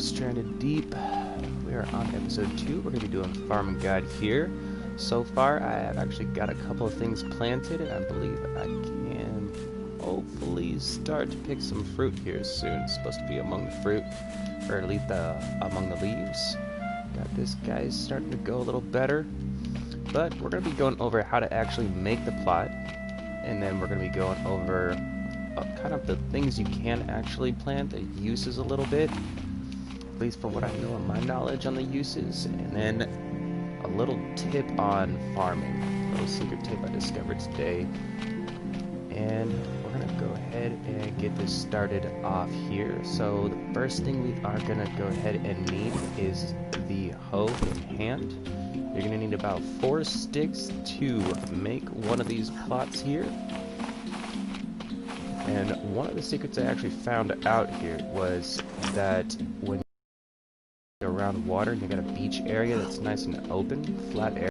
Stranded Deep. We are on episode 2. We're going to be doing farming guide here. So far, I have actually got a couple of things planted, and I believe I can hopefully start to pick some fruit here soon. It's supposed to be among the fruit, or at least among the leaves. Got this guy starting to go a little better. But we're going to be going over how to actually make the plot, and then we're going to be going over kind of the things you can actually plant, the uses a little bit, at least for what I know and my knowledge on the uses, and then a little tip on farming, a little secret tip I discovered today. And we're gonna go ahead and get this started off here. So the first thing we are gonna go ahead and need is the hoe in hand. You're gonna need about 4 sticks to make one of these plots here. And one of the secrets I actually found out here was that when you're around water and you got a beach area that's nice and open, flat area,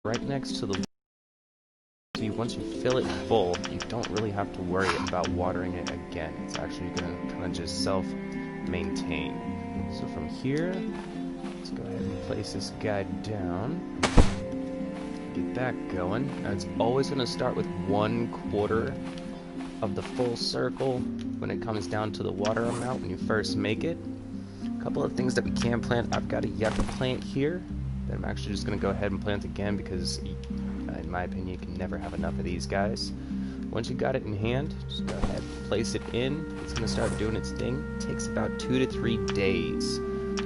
right next to the water, once you fill it full, you don't really have to worry about watering it again. It's actually going to kind of just self-maintain. So from here, let's go ahead and place this guy down. Get that going. Now it's always going to start with 1/4 of the full circle when it comes down to the water amount when you first make it. A couple of things that we can plant. I've got a yucca plant here that I'm actually just going to go ahead and plant again because, in my opinion, you can never have enough of these guys. Once you got it in hand, just go ahead and place it in. It's going to start doing its thing. It takes about 2 to 3 days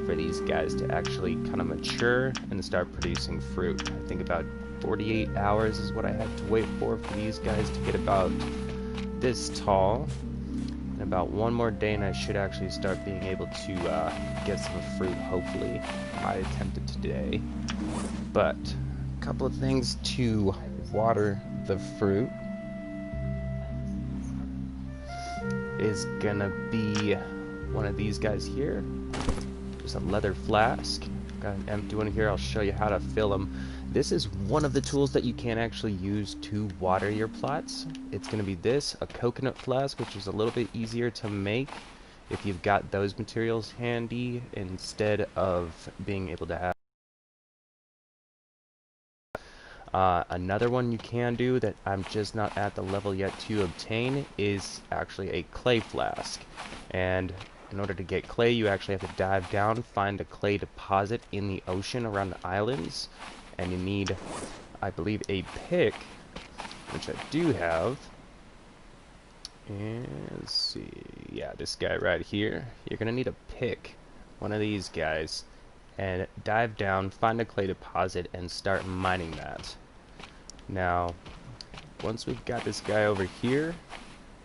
for these guys to actually kind of mature and start producing fruit. I think about 48 hours is what I had to wait for these guys to get about this tall. And about one more day and I should actually start being able to get some fruit, hopefully. I attempted today. But a couple of things to water the fruit is gonna be one of these guys here. There's a leather flask. Got an empty one here. I'll show you how to fill them. This is one of the tools that you can actually use to water your plots. It's going to be this, a coconut flask, which is a little bit easier to make if you've got those materials handy instead of being able to have. Another one you can do that I'm just not at the level yet to obtain is actually a clay flask. And in order to get clay, you actually have to dive down, find a clay deposit in the ocean around the islands. And you need, I believe, a pick, which I do have. And let's see, yeah, this guy right here. You're gonna need a pick, one of these guys, and dive down, find a clay deposit, and start mining that. Now, once we've got this guy over here,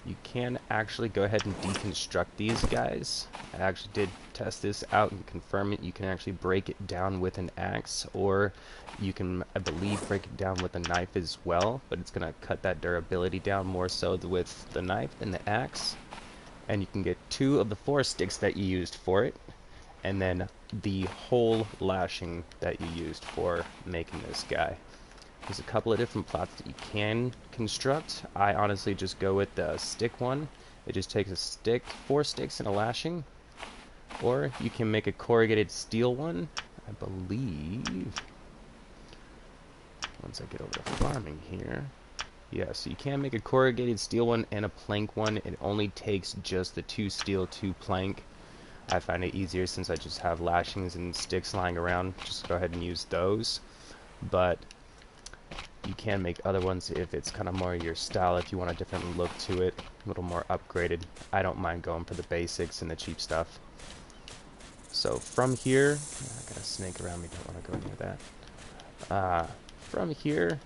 you can actually go ahead and deconstruct these guys. I actually did test this out and confirm it. You can actually break it down with an axe, or you can, I believe, break it down with a knife as well, but it's going to cut that durability down more so with the knife than the axe. And you can get 2 of the 4 sticks that you used for it, and then the whole lashing that you used for making this guy. There's a couple of different plots that you can construct. I honestly just go with the stick one. It just takes a stick, 4 sticks and a lashing. Or you can make a corrugated steel one, I believe. Once I get over to farming here. Yeah, so you can make a corrugated steel one and a plank one. It only takes just the 2 steel, 2 plank. I find it easier since I just have lashings and sticks lying around. Just go ahead and use those. But you can make other ones if it's kind of more your style, if you want a different look to it, a little more upgraded. I don't mind going for the basics and the cheap stuff. So from here, I got a snake around me, don't want to go near that. From here,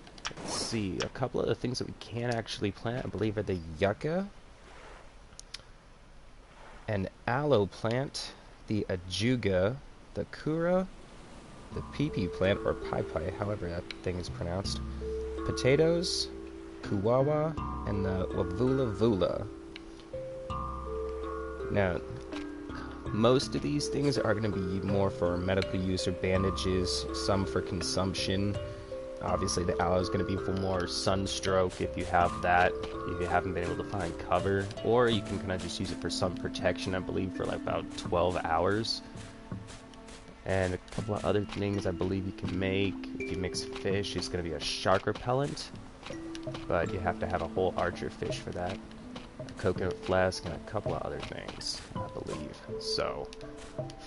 let's see, a couple of the things that we can actually plant, I believe, are the yucca, an aloe plant, the ajuga, the kura, the pee plant, or pai, however that thing is pronounced, potatoes, kuwawa, and the wavula. Now, most of these things are going to be more for medical use or bandages, some for consumption. Obviously, the aloe is going to be for more sunstroke if you have that, if you haven't been able to find cover. Or you can kind of just use it for sun protection, I believe, for like about 12 hours. And a couple of other things I believe you can make. If you mix fish, it's going to be a shark repellent. But you have to have a whole archer fish for that. A coconut flask and a couple of other things, I believe. So,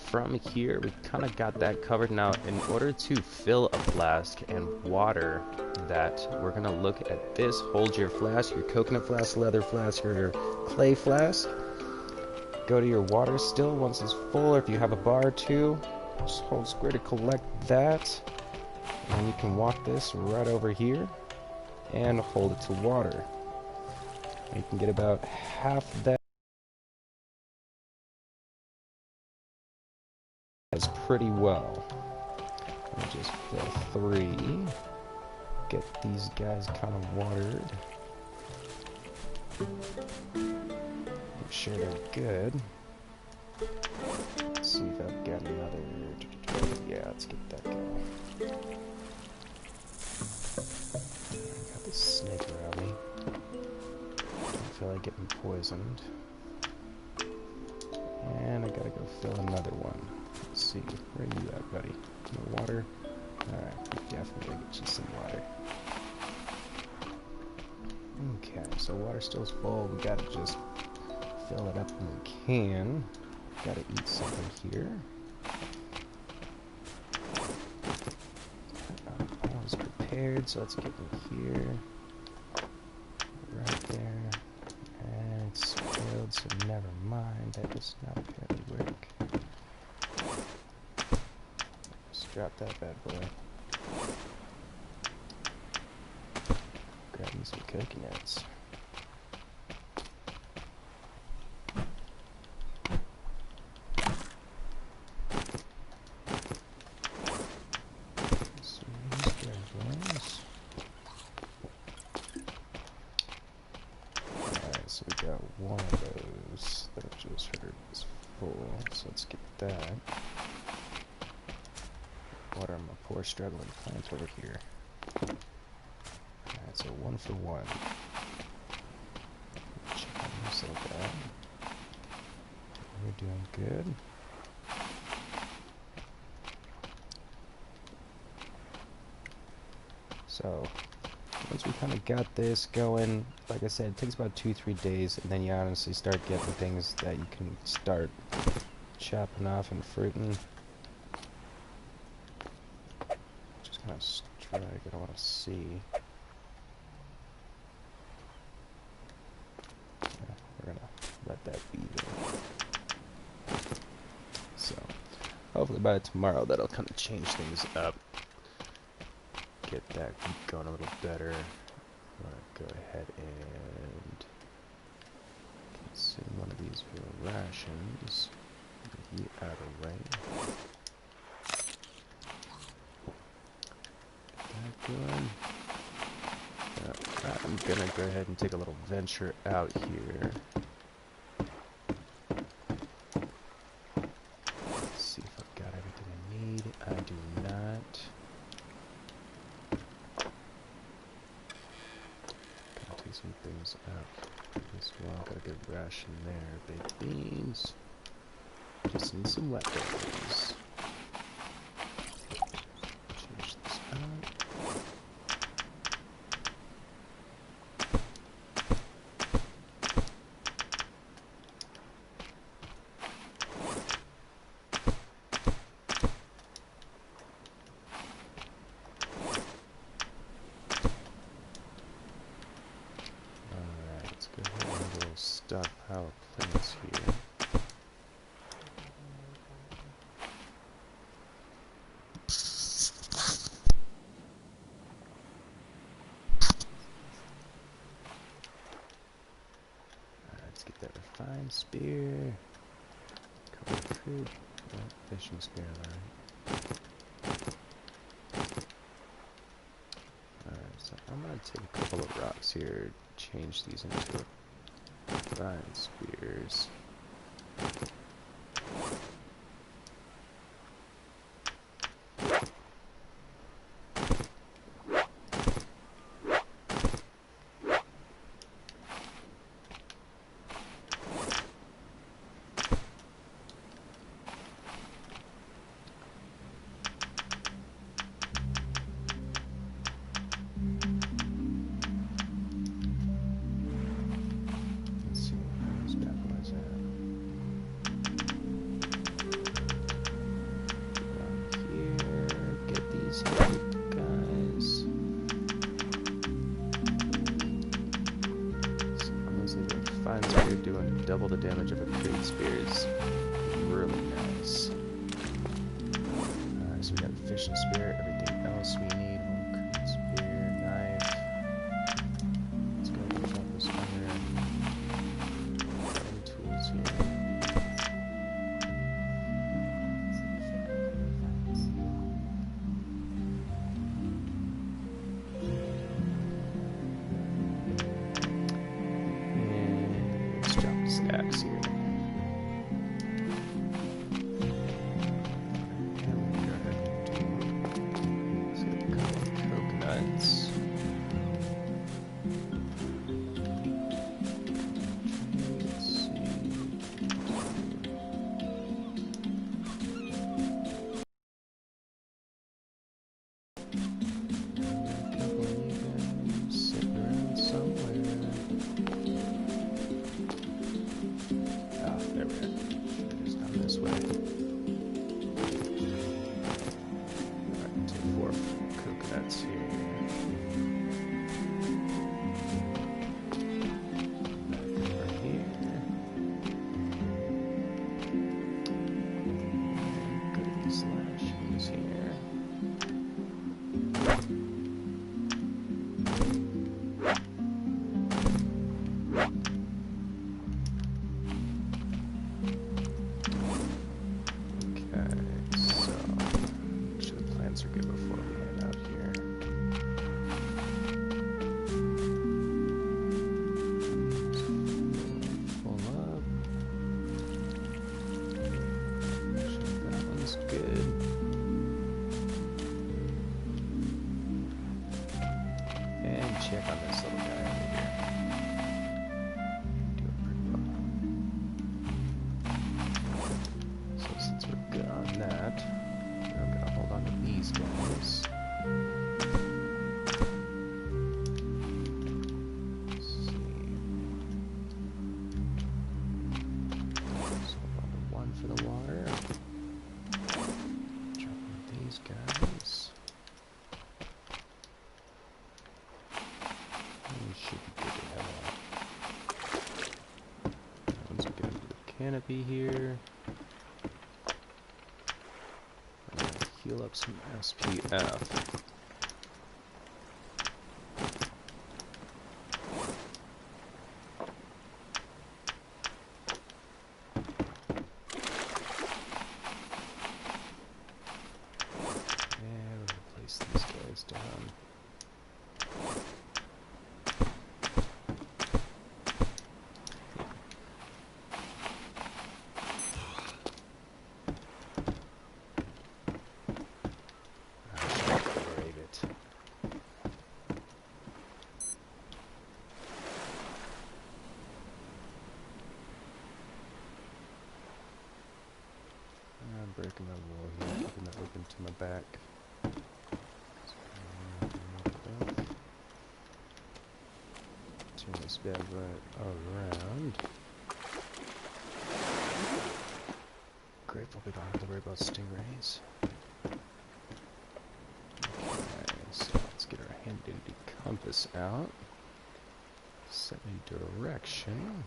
from here, we kind of got that covered. Now, in order to fill a flask and water that, we're going to look at this. Hold your flask, your coconut flask, leather flask, or your clay flask. Go to your water still once it's full, or if you have a bar too. Just hold square to collect that, and you can walk this right over here and hold it to water. And you can get about half that. That's pretty well. Let me just fill 3. Get these guys kind of watered. Make sure they're good. Let's see if I've got another. Yeah, let's get that going. I got this snake around me. Don't feel like getting poisoned. And I gotta go fill another one. Let's see, where are you at, buddy? No water? Alright, we definitely gotta get you some water. Okay, so water still's full. We gotta just fill it up when we can. Gotta eat something here. I was prepared, so let's get in here. Right there. And it's spoiled, so never mind. That does not apparently work. Just drop that bad boy. Grab me some coconuts. So we got one of those that I just heard is full, so let's get that. Water my poor struggling plants over here. Alright, so 1 for 1. Check on this little guy. We're doing good. So, once we kind of got this going, like I said, it takes about 2-3 days, and then you honestly start getting things that you can start chopping off and fruiting. Just kind of strike, I don't want to see. Yeah, we're gonna let that be there. So, hopefully by tomorrow that'll kind of change things up. Get that going a little better. I'm gonna go ahead and consume one of these for rations. Get you out of the way. Get that going. I'm gonna go ahead and take a little venture out here. Let's see if I've got everything I need. I do not. Some things up as well. Got a good ration there. Baked beans. Just need some leftovers. Change this out. Stop our plants here. Let's get that refined spear. Couple of food. Fishing spear, alright. Alright, so I'm gonna take a couple of rocks here, change these into fine spears. double the damage of a crit spear is really nice. So we got a fishing spear, everything else we need. One crit spear, knife. Let's go ahead and drop this under. Any tools here? And let's drop this axe here. Check on this little guy over here. Doing pretty well. So since we're good on that, I'm gonna hold on to these guys. Let's see. So hold on to one for the water. Drop on these guys. Should be good to have on. Once we get into the canopy here, I'm gonna heal up some SPF. And we're gonna place these guys down. Breaking my wall here, keeping that open to my back. Turn this bad boy around. Grateful we don't have to worry about stingrays. Okay, so let's get our hand-duty compass out. Set a direction.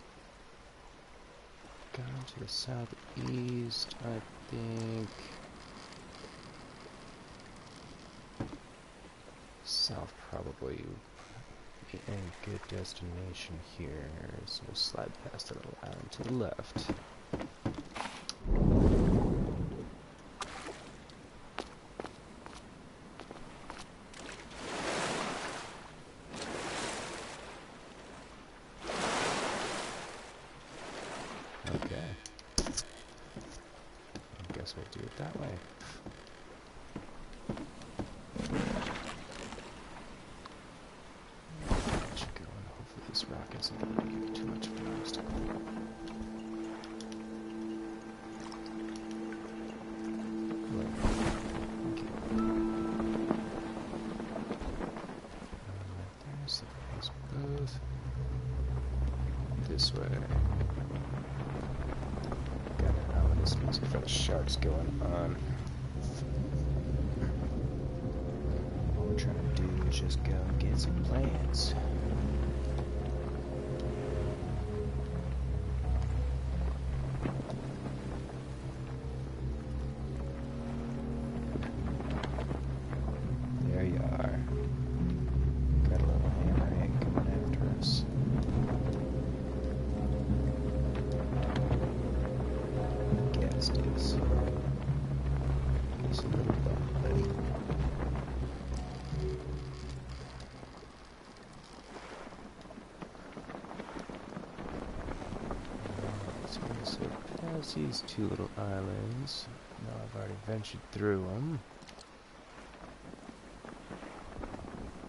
Down to the southeast, I think. South probably be a good destination here. So we'll slide past that little island to the left. Okay. I guess we'll do it that way. Get going. Hopefully this rock isn't going to be too much of an obstacle. Okay. Right there, so these both. This way. This music for the sharks going on. All we're trying to do is just go and get some plants. Gives a little bump, buddy. So past these two little islands. Now I've already ventured through them.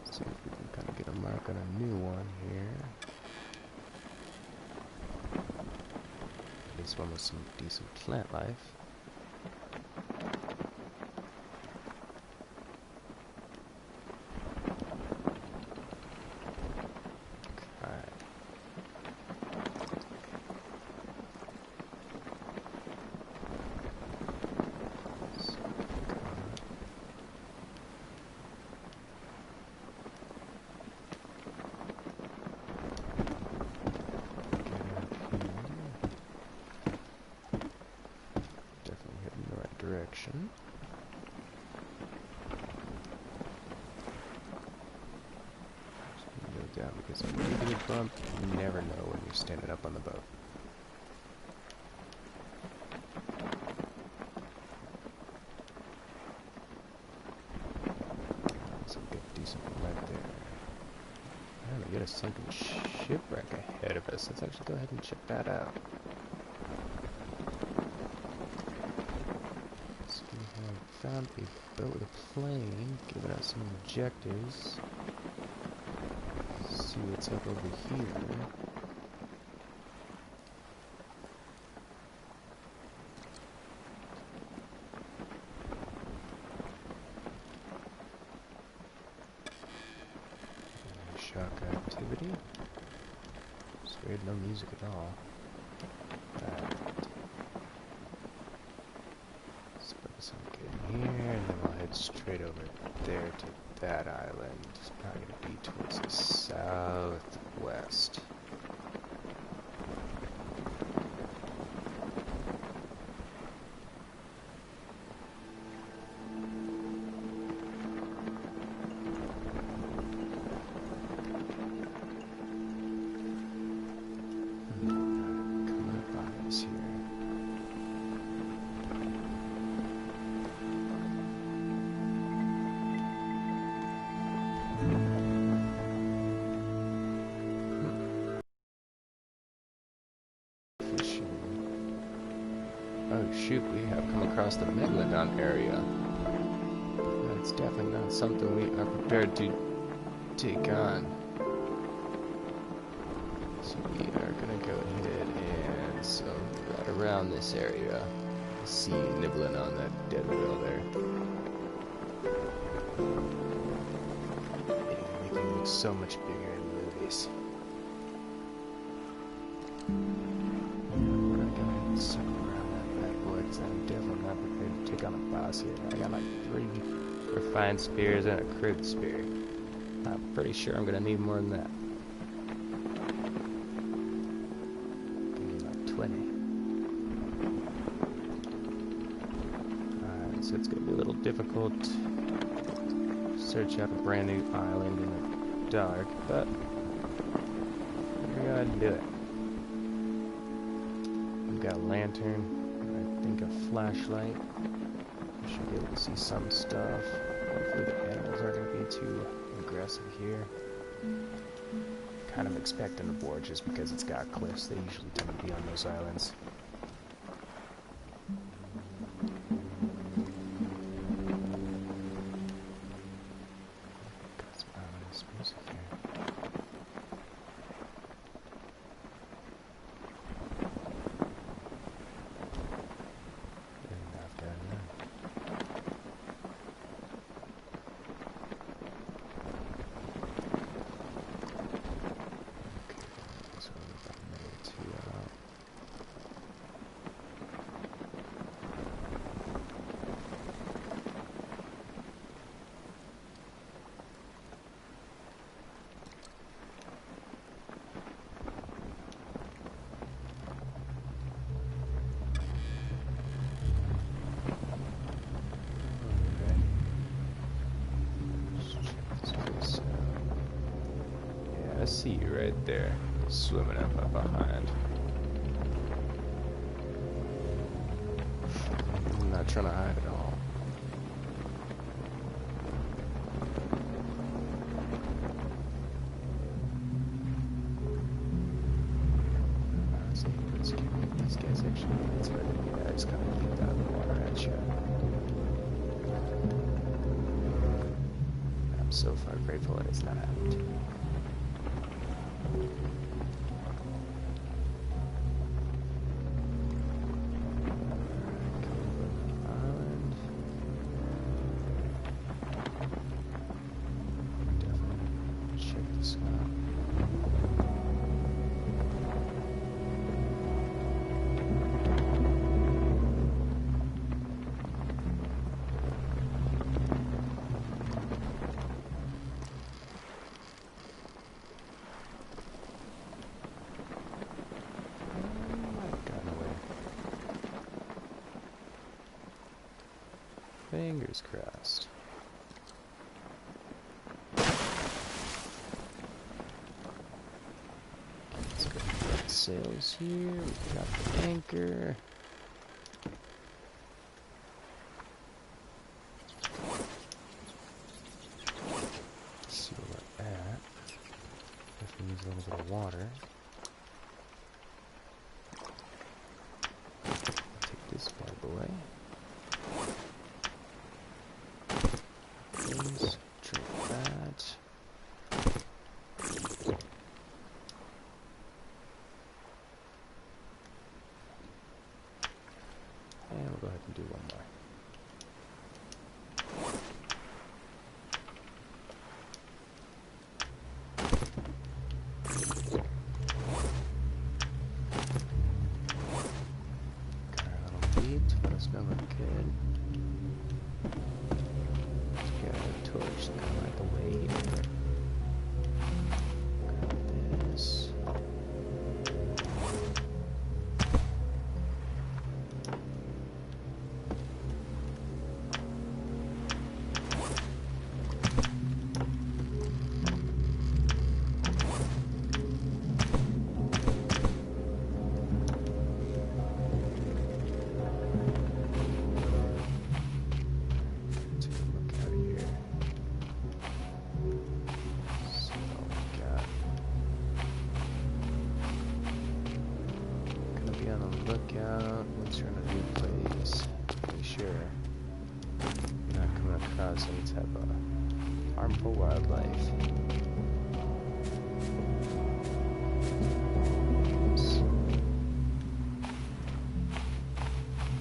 See if we can kind of get a mark on a new one here. This one with some decent plant life. Direction. Just go down because if you get a bump, you never know when you're standing up on the boat. That's a good, decent one right there. And we got a sunken shipwreck ahead of us. Let's actually go ahead and check that out. Found a boat with a plane, giving us some objectives. See what's up over here. Shock activity. It's weird, no music at all. Here, and then we'll head straight over there to that island. It's probably going to be towards the southwest. Coming up on us here. Oh shoot, we have come across the Megalodon area. That's definitely not something we are prepared to take on. So we are gonna go ahead and so right around this area. See you nibbling on that dead whale there. They make him look so much bigger in movies. I'm definitely not prepared to take on a boss here. I got like 3 refined spears and a crude spear. I'm pretty sure I'm gonna need more than that. Give me like 20. Alright, so it's gonna be a little difficult to search out a brand new island in the dark, but we're gonna go ahead and do it. We've got a lantern. A flashlight. We should be able to see some stuff. Hopefully the animals aren't going to be too aggressive here. Kind of expecting to board just because it's got cliffs. They usually tend to be on those islands. Got some ominous music here. I see you right there, swimming up behind. not trying to hide at all. Honestly, these guys actually, it's better than you guys kind of leap out of the water at you. I'm so far grateful that it's not happened. Fingers crossed. Let's go put the sails here. We've got the anchor. Let's see where we're at. Definitely needs a little bit of water. Take this bad boy. Drink that. And we'll go ahead and do one more. Got our little bead to let us know we're good. Torch kind of right the way here. Grab this. Lookout once you're in a new place. Be sure you're not coming across any type of harmful wildlife.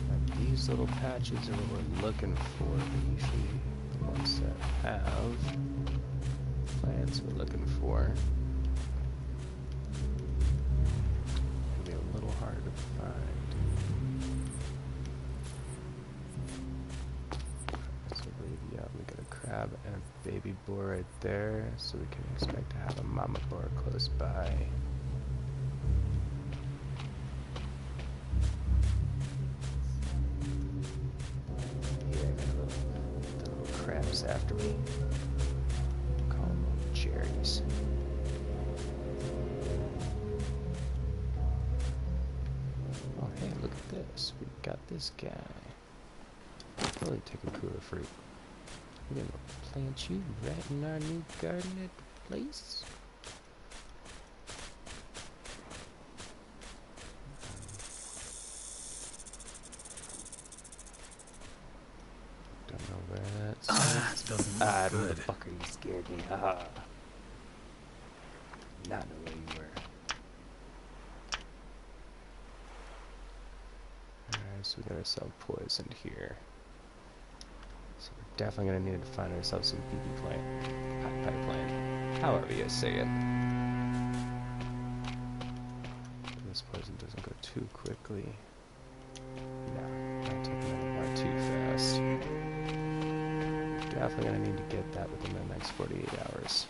Now these little patches are what we're looking for. They're usually the ones that have plants we're looking for. Hard to find. So yeah, we got a crab and a baby boar right there, so we can expect to have a mama boar close by. Yeah, I got the little crabs after me. Call them little cherries. Hey, look at this. We got this guy. Really taking cooler fruit. We're gonna plant you right in our new garden at the place. Don't know where that's. Oh, that doesn't look good. Motherfucker, you scared me. Haha. Not know where you were. So we got ourselves poisoned here. So we're definitely gonna need to find ourselves some PP plant, pipeline, however you say it. This poison doesn't go too quickly. No, not taking that apart too fast. Definitely gonna need to get that within the next 48 hours.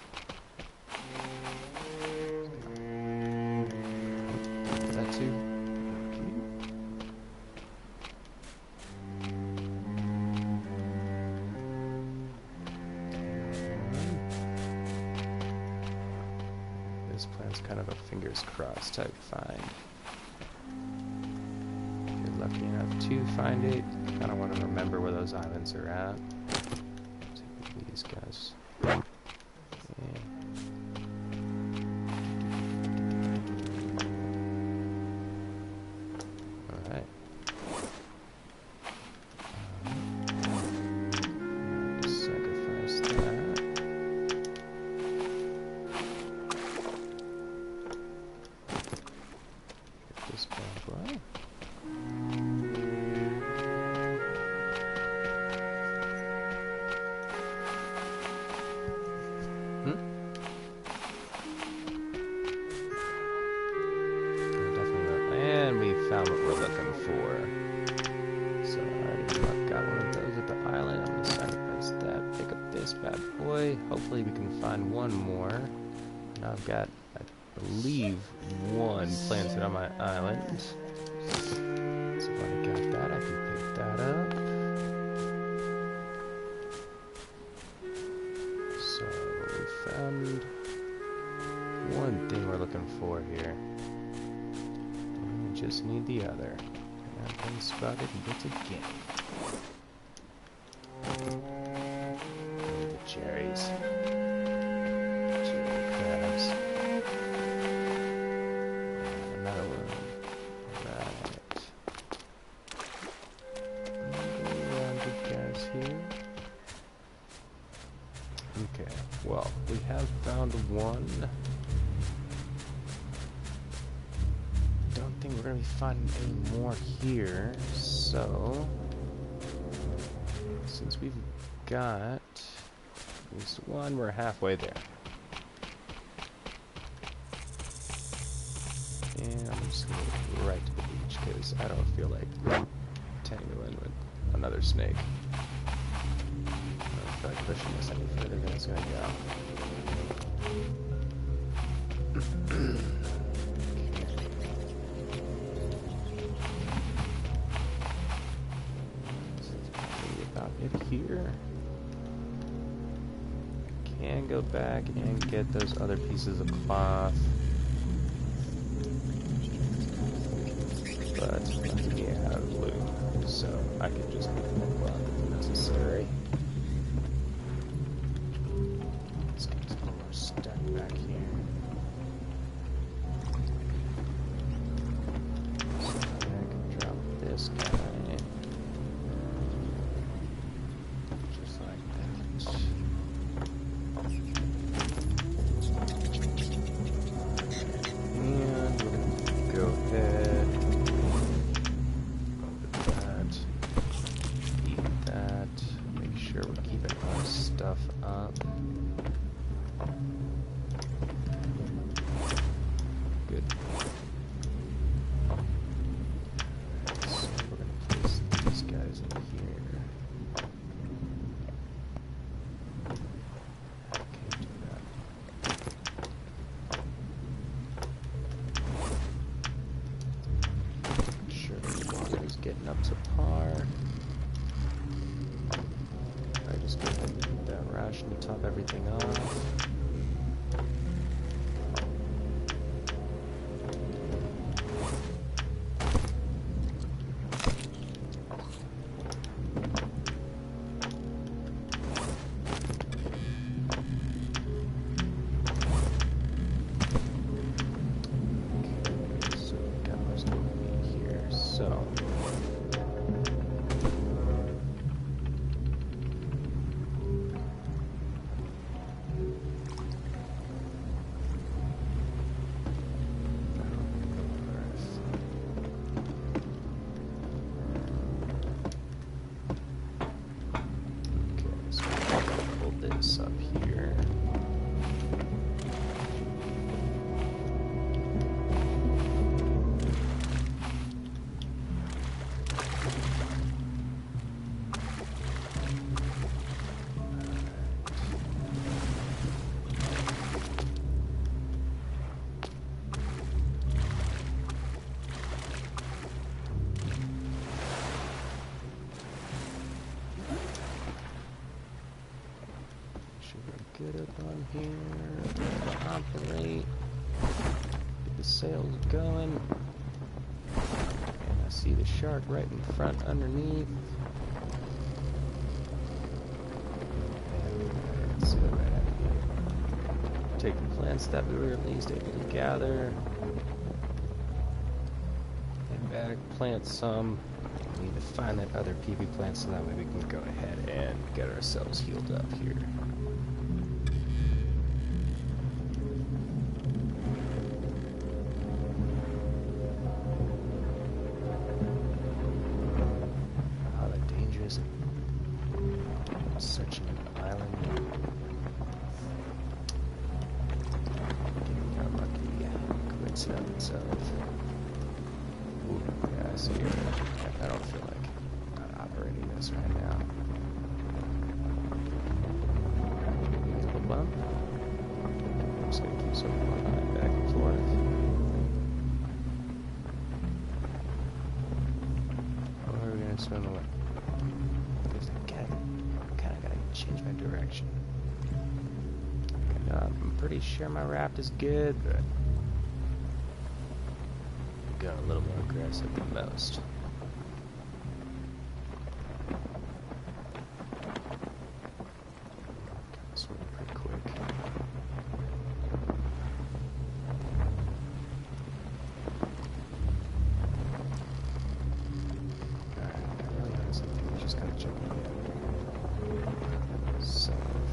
Is that too? This plant's kind of a fingers crossed type find. If you're lucky enough to find it, kind of want to remember where those islands are at. Take these guys. Yeah. Alright. Sacrifice that. Get this bad boy. And we found what we're looking for. So I already got one of those at the island. I'm gonna sacrifice that. Pick up this bad boy. Hopefully we can find one more. Now I've got, I believe, one planted on my island. So if I got that, I can pick that up. So we found one thing we're looking for here. We just need the other. And I've been spotted yet again. The cherries. Cherry crabs. Another one. Right. Go around the guys here. Okay, well, we have found one. Don't think we're gonna be finding any more here, so since we've got at least one, we're halfway there. And I'm just gonna go right to the beach because I don't feel like tangling with another snake. I don't feel like pushing this any further than it's gonna go. It here. Can go back and get those other pieces of cloth, but luckily I have blue, so I can just make more cloth if necessary. Let's get some more stuff back here. So I can drop this guy. Getting up to par. I just go ahead and put that ration to top everything off. Okay, so we got most of it here. So up here. Get up on here, operate, get the sails going, and I see the shark right in front underneath. take the plants that we were at least able to gather. Head back, plant some. We need to find that other PP plant so that way we can go ahead and get ourselves healed up here. Oh, the danger is such an island. Getting unlucky coincidence of. Ooh, yeah, I see it. I don't feel like not operating this right now. Little bump. I'm just gonna keep sort of going back and forth. Or we're gonna swim away. Because I kinda gotta change my direction. I'm pretty sure my raft is good, but I'm going a little more aggressive than most. Swim pretty quick. Alright, I really honestly think we just gotta check it out. So,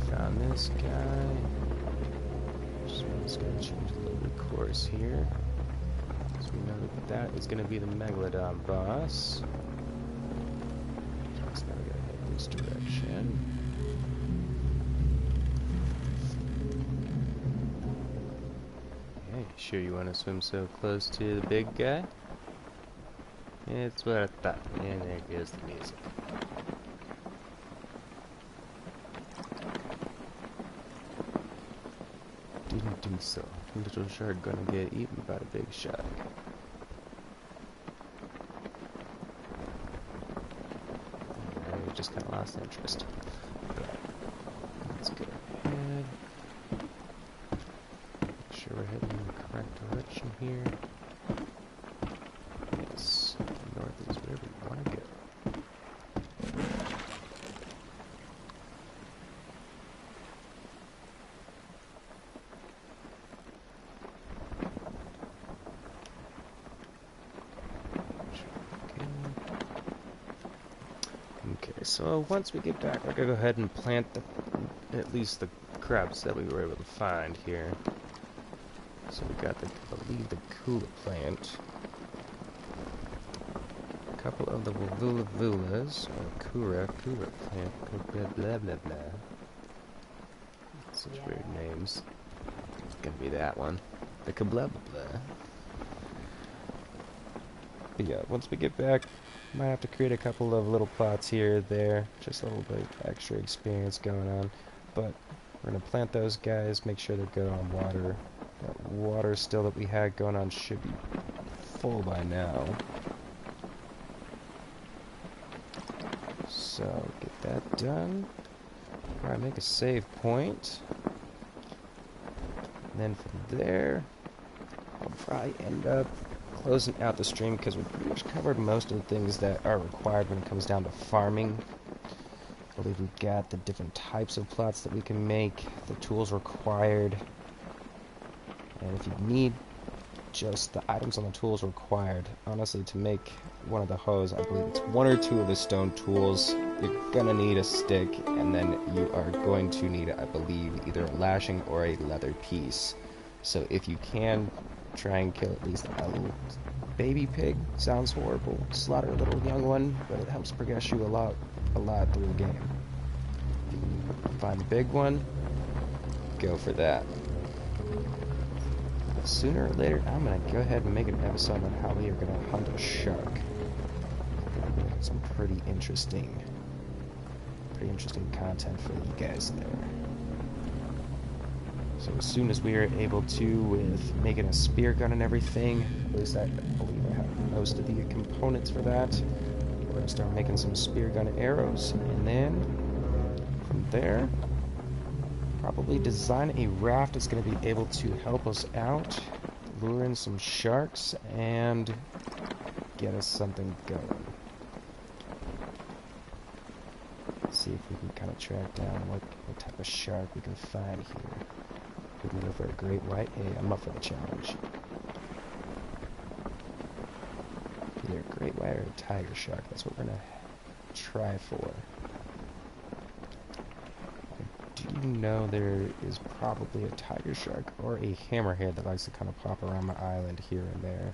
found this guy. Just gonna change a little bit of course here. So we know that is gonna be the Megalodon boss. So now we gotta head this direction. Hey, sure you wanna swim so close to the big guy? It's what I thought. And there goes the music. Didn't think so. Little shark gonna get eaten by the big shark. I just kinda lost interest. But let's go ahead. Make sure we're heading in the correct direction here. Yes, north is where we wanna go. Okay, so once we get back, we're gonna go ahead and plant at least the crabs that we were able to find here. So we got I believe the Kula plant, a couple of the Vulas, or Kura plant, blah blah blah blah. Such weird names. It's gonna be that one, the Kabla blah blah. But yeah, once we get back, might have to create a couple of little plots here or there, just a little bit of extra experience going on. But we're going to plant those guys, make sure they're good on water. That water still that we had going on should be full by now. So, get that done. Probably make a save point. And then from there, I'll probably end up closing out the stream because we've pretty much covered most of the things that are required when it comes down to farming. I believe we've got the different types of plots that we can make, the tools required, and if you need just the items on the tools required, honestly, to make one of the hoes, I believe it's one or two of the stone tools. You're gonna need a stick, and then you are going to need, I believe, either a lashing or a leather piece. So if you can, try and kill at least a little baby pig. Sounds horrible. Slaughter a little young one, but it helps progress you a lot through the game. If you can find a big one, go for that. But sooner or later, I'm gonna go ahead and make an episode on how we are gonna hunt a shark. Some pretty interesting content for you guys there. So as soon as we are able to, with making a spear gun and everything, at least I believe I have most of the components for that, we're going to start making some spear gun arrows, and then from there, probably design a raft that's going to be able to help us out, lure in some sharks, and get us something going. Let's see if we can kind of track down what type of shark we can find here. Could we go for a great white? Hey, I'm up for the challenge. Either a great white or a tiger shark. That's what we're gonna try for. I do know there is probably a tiger shark or a hammerhead that likes to kind of pop around my island here and there.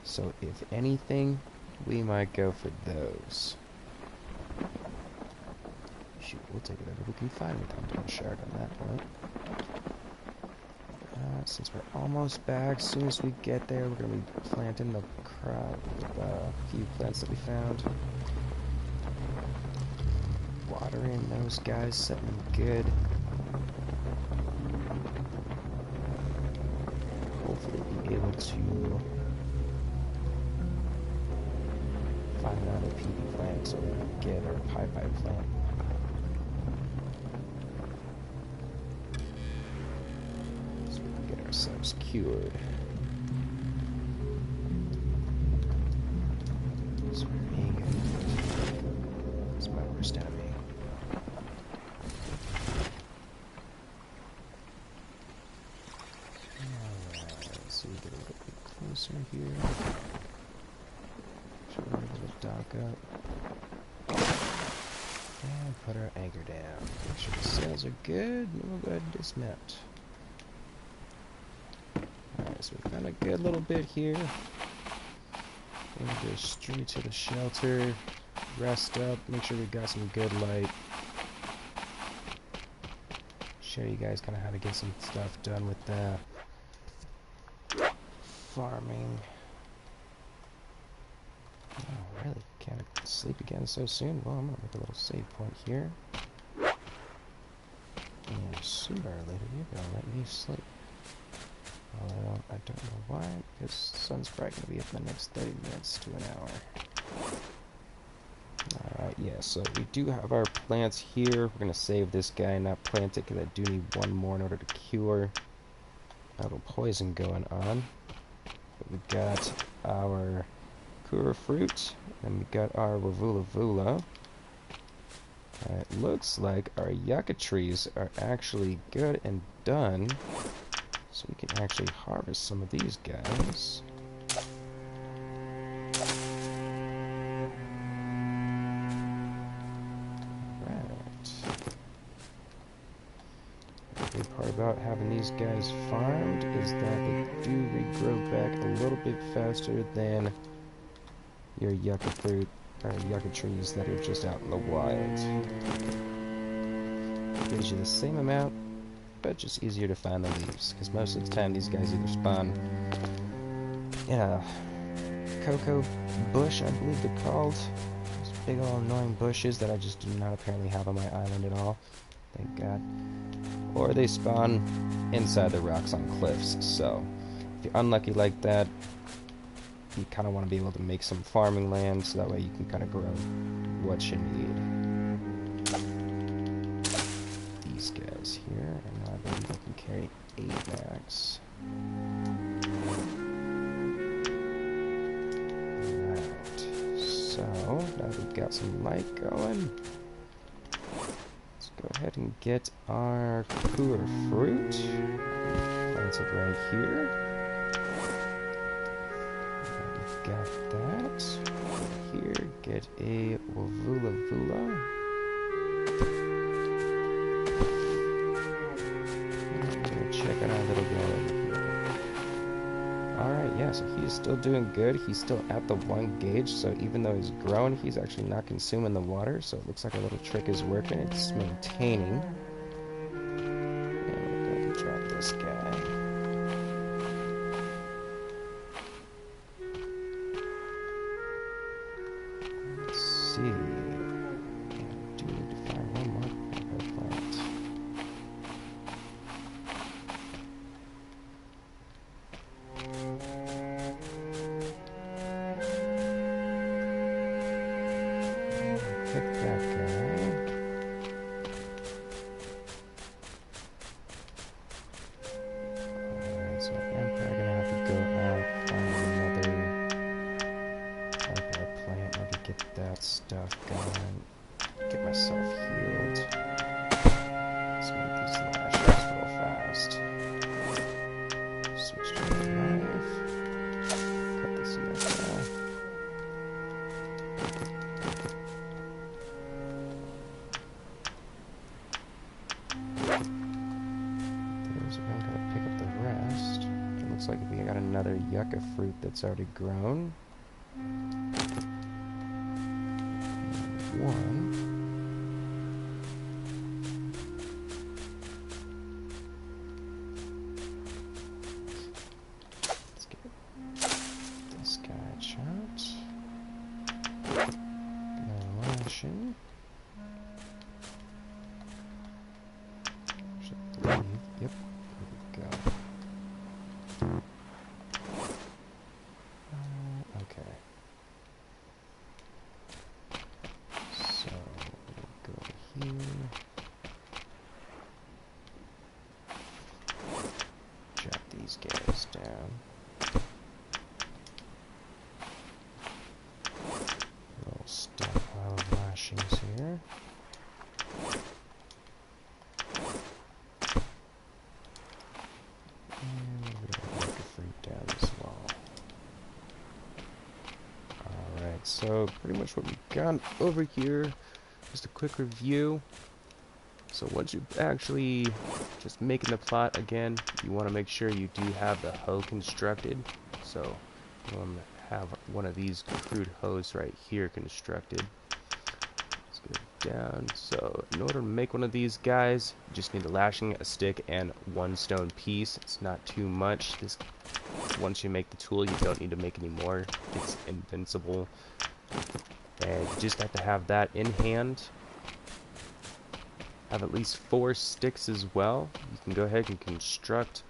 So if anything, we might go for those. Shoot, we'll take whatever we can find with a shark on that point. Since we're almost back, as soon as we get there, we're going to be planting the crop, few plants that we found. Watering those guys, setting them good. Hopefully be able to find another PP plant so we can get our pie plant. Ourselves cured. So we're being it's my worst enemy. Alright, let's see, get a little bit closer here. Should we able to dock up? And put our anchor down. Make sure the sails are good, and we'll go ahead and dismount. So we've got a good little bit here. Gonna go straight to the shelter, rest up, make sure we've got some good light. Show you guys kind of how to get some stuff done with farming. Oh, really? Can't sleep again so soon? Well, I'm gonna make a little save point here. And sooner or later, you're gonna let me sleep. I don't know why, because the sun's probably going to be up in the next 30 minutes to an hour. Alright, yeah, so we do have our plants here. We're going to save this guy, not plant it, because I do need one more in order to cure a little poison going on. But we got our Kura fruit, and we got our Wavula Vula. It looks like our yucca trees are actually good and done. So we can actually harvest some of these guys. Right. The good part about having these guys farmed is that they do regrow back a little bit faster than your yucca fruit or yucca trees that are just out in the wild. It gives you the same amount, but just easier to find the leaves, because most of the time these guys either spawn in a cocoa bush, I believe they're called. Those big old annoying bushes that I just do not apparently have on my island at all, thank God. Or they spawn inside the rocks on cliffs, so if you're unlucky like that, you kind of want to be able to make some farming land, so that way you can kind of grow what you need. These guys here, and I believe I can carry 8 max. Alright, so now we've got some light going, let's go ahead and get our Kura fruit. Plants it right here. We've got that. Here, get a Wavula Vula. Check out our little guy over here. Alright, yeah, so he's still doing good. He's still at the 1 gauge, so even though he's grown, he's actually not consuming the water, so it looks like our little trick is working. It's maintaining. And we're going to drop this guy. Let's see. I do need to find one more plant. Pick that guy. Alright, so I'm probably gonna have to go out, find another plant, maybe get that stuff going, get myself healed. Let's make these lashes real another yucca fruit that's already grown. One. Let's get this guy chopped. No lashing. Yep, there we go. Okay. So, we'll go here. Drop these guys down. Little stockpile of lashings here. So pretty much what we've got over here, just a quick review. So once you actually just making the plot again, you want to make sure you do have the hoe constructed. So you want to have one of these crude hoes right here constructed. Let's go down. So in order to make one of these guys, you just need a lashing, a stick, and one stone piece. It's not too much. Once you make the tool, you don't need to make any more. It's invincible. And you just have to have that in hand. Have at least 4 sticks as well. You can go ahead and construct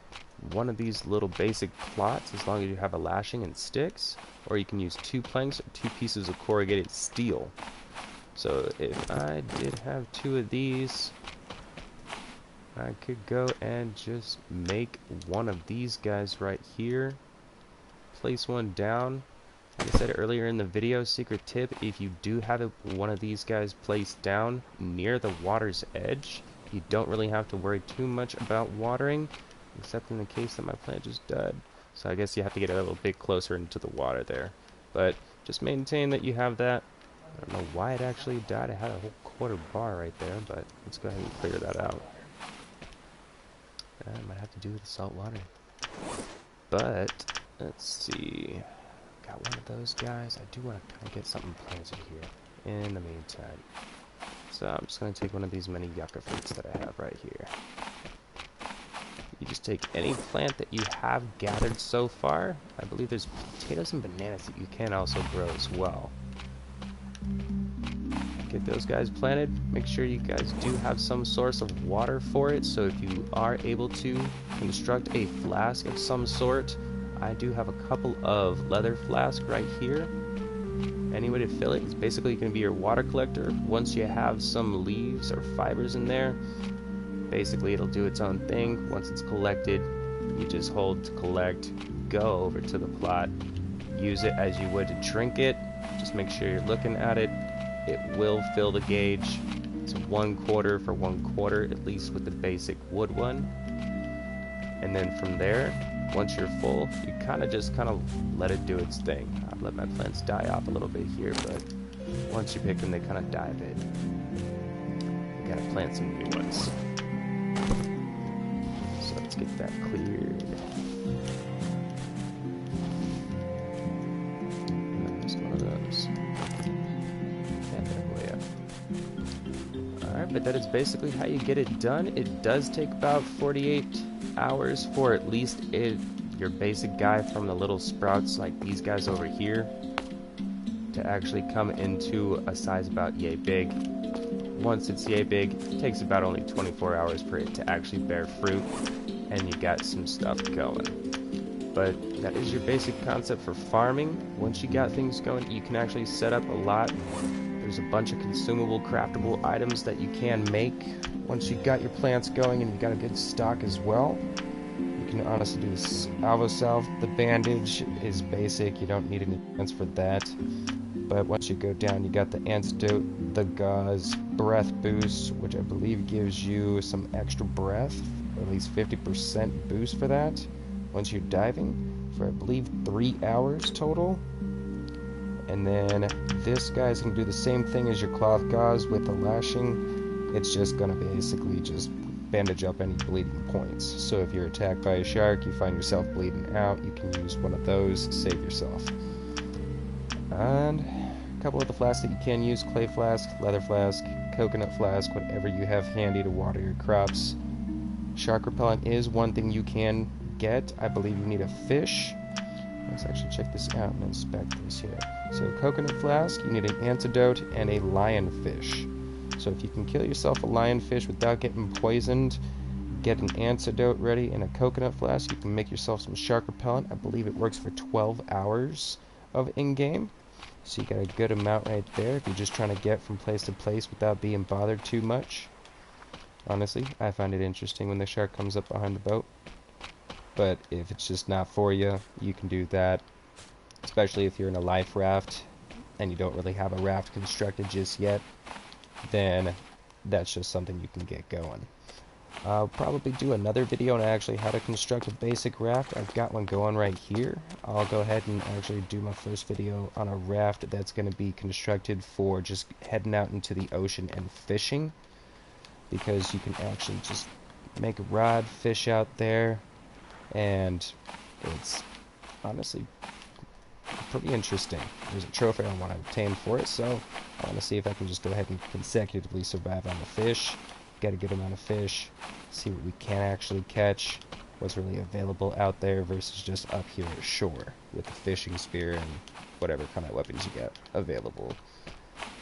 one of these little basic plots as long as you have a lashing and sticks. Or you can use 2 planks or 2 pieces of corrugated steel. So if I did have 2 of these, I could go and just make one of these guys right here. Place one down. Like I said earlier in the video, secret tip, if you do have one of these guys placed down near the water's edge, you don't really have to worry too much about watering, except in the case that my plant just died. So I guess you have to get a little bit closer into the water there. But just maintain that you have that. I don't know why it actually died. I had a whole quarter bar right there, but let's go ahead and clear that out. I might have to do with the salt water. But let's see. Got one of those guys. I do want to kind of get something planted here in the meantime. So I'm just going to take one of these mini yucca fruits that I have right here. You just take any plant that you have gathered so far. I believe there's potatoes and bananas that you can also grow as well. Get those guys planted. Make sure you guys do have some source of water for it. So if you are able to construct a flask of some sort, I do have a couple of leather flasks right here. Any way to fill it, it's basically going to be your water collector. Once you have some leaves or fibers in there, basically it'll do its own thing. Once it's collected, you just hold to collect, go over to the plot, use it as you would to drink it. Just make sure you're looking at it. It will fill the gauge. It's 1/4 for 1/4, at least with the basic wood one. And then from there, once you're full, you kind of let it do its thing. I've let my plants die off a little bit here, but once you pick them, they kind of die a bit. You gotta plant some new ones. So let's get that cleared. And then just one of those. And then way up. Alright, but that is basically how you get it done. It does take about 48 hours for at least your basic guy from the little sprouts like these guys over here to actually come into a size about yay big. Once it's yay big, it takes about only 24 hours for it to actually bear fruit, and you got some stuff going. But that is your basic concept for farming. Once you got things going, you can actually set up a lot. There's a bunch of consumable, craftable items that you can make once you got your plants going and you got a good stock as well. You can honestly do this alvo salve. The bandage is basic, you don't need any plants for that. But once you go down, you got the antidote, the gauze, breath boost, which I believe gives you some extra breath, or at least 50% boost for that once you're diving, for I believe 3 hours total. And then this guy's going to do the same thing as your cloth gauze with the lashing. It's just going to basically just bandage up any bleeding points. So if you're attacked by a shark, you find yourself bleeding out, you can use one of those, save yourself. And a couple of the flasks that you can use: clay flask, leather flask, coconut flask, whatever you have handy to water your crops. Shark repellent is one thing you can get. I believe you need a fish. Let's actually check this out and inspect this here. So coconut flask, you need an antidote and a lionfish. So if you can kill yourself a lionfish without getting poisoned, get an antidote ready in a coconut flask, you can make yourself some shark repellent. I believe it works for 12 hours of in-game. So you got a good amount right there if you're just trying to get from place to place without being bothered too much. Honestly, I find it interesting when the shark comes up behind the boat. But if it's just not for you, you can do that. Especially if you're in a life raft and you don't really have a raft constructed just yet, then that's just something you can get going. I'll probably do another video on actually how to construct a basic raft. I've got one going right here. I'll go ahead and actually do my first video on a raft that's going to be constructed for just heading out into the ocean and fishing, because you can actually just make a rod, fish out there, and it's honestly pretty interesting. There's a trophy I want to obtain for it, so I want to see if I can just go ahead and consecutively survive on the fish, get a good amount of fish, see what we can actually catch, what's really available out there versus just up here ashore with the fishing spear and whatever kind of weapons you get available.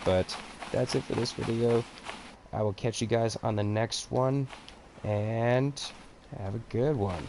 But that's it for this video. I will catch you guys on the next one, and have a good one.